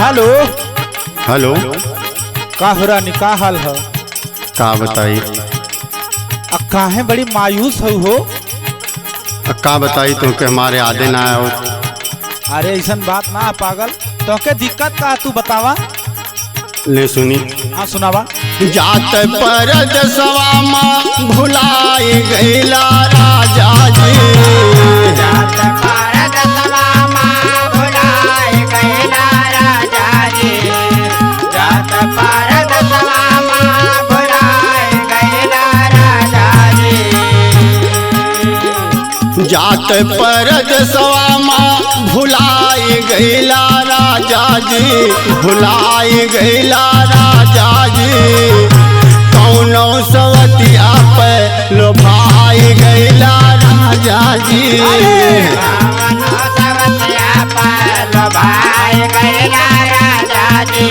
Hello hello. का हो रानी, का हाल है? का बताई? काहे बड़ी मायूस हो? का बताई तुमके हमारे आदे ना आयो। अरे ऐसा बात ना पागल, तो के दिक्कत का तू बतावा। ले सुनी। हाँ सुनावा। जात परद सवामा भुलाए गैला राजा जी। जात परद सवामा भुलाए गैला राजा जी। जात परद सवामा भुलाए गैला राजा जी। जात परद सवामा भुलाए गैला राजा जी। भुलाए गैला राजा जी। कौनो सवतिया पे लोभाए गैला राजा जी। कौनो सवतिया पे लोभाए गैला राजा जी।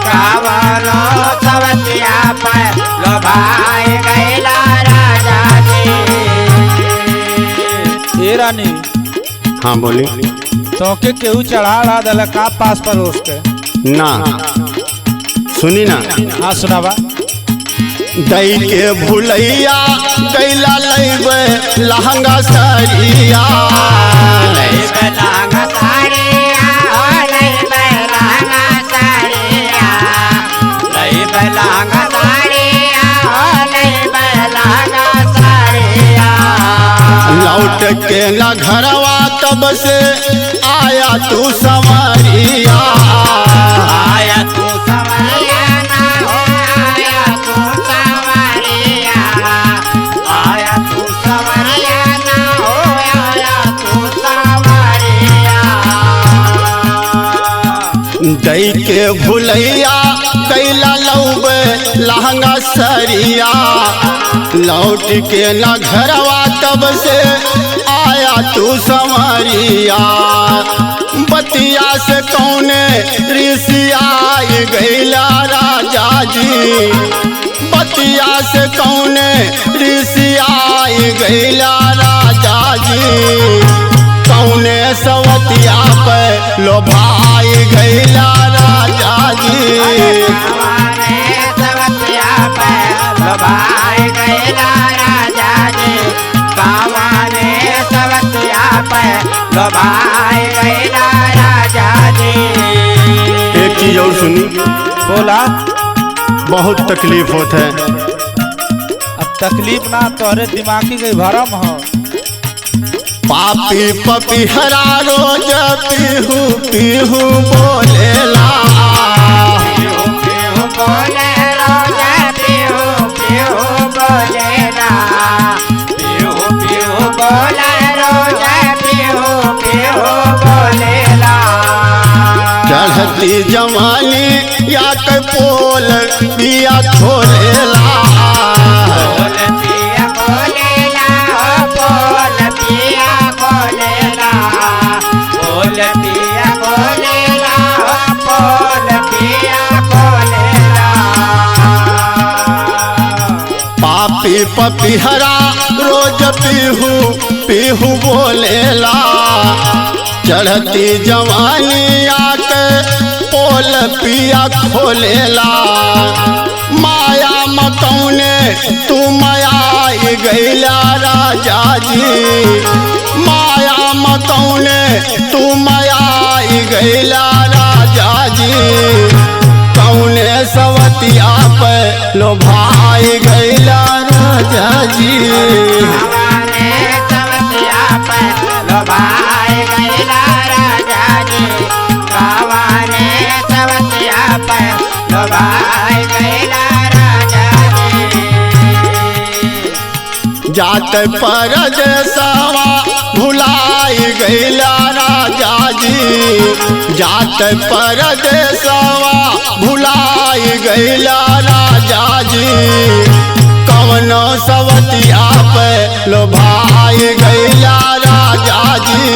कौनो सवतिया पे लोभाए गैला राजा जी। ए रानी, हाँ बोली। तो के केहू चढ़ा दल का पास परोस के? ना सुनी ना। हाँ सुनावा। दई के भुलैया गैला लैबे लहंगा सरिया। लैबे लहंगा साड़िया हो लैबे लहंगा साड़िया। लैबे लहंगा साड़िया हो लैबे लहंगा साड़िया। लौट के न घरवा तब से आया तू संवरिया। आया तू संवरिया ना हो आया तू संवरिया। आया तू संवरिया ना हो आया तू संवरिया। दई के भुलैया गैला लौबे लहंगा सरिया। लौट के न घरवा तब से आया तू संवरिया। बतिया से कौने ऋषिया गैला राजा जी। बतिया से कौने ऋषिया गैला राजा जी। कौने सवतिया पे लोभाई गैला राजा जी। कौने सवतिया पे लोभाए गैला राजा जी। कौने सवतिया पे लोभाए गैला राजा जी। एक चीज और सुनी। बोला। बहुत तकलीफ होता है। अब तकलीफ ना तोहरे दिमागी के भरम हो। पापी पपीहरा रोज पीहू पीहू बोलेला। पीहू पीहू बोले रोजा पीहू पीहू बोलेला। पीहू पीहू बोले रोजा पीहू पीहू बोलेला। चढ़ती जवानी या के पोल पिया खोलेला। बोल पिया बोलेला हो बोल पिया बोलेला। बोल पिया बोलेला हो बोल पिया बोलेला। पापी पपीहरा रोज पीहू पीहू बोलेला। चढ़ती जवानी आके पोल पिया खोलेला। माया मकौने तू माया गैला राजा जी। माया मकौने तू माया गैला राजा जी। कौने सवतिया पे लोभाई गैला राजा जी। कौने सवतिया पे लोभाए गैला राजा जी। कौने सवतिया पे लोभाए गैला राजा जी। जात परदेसवा भुलाई गैला राजा जी। जात परदेसवा भुलाई गैला राजा जी। कौनो सवतिया पे लोभाई गैला राजा जी।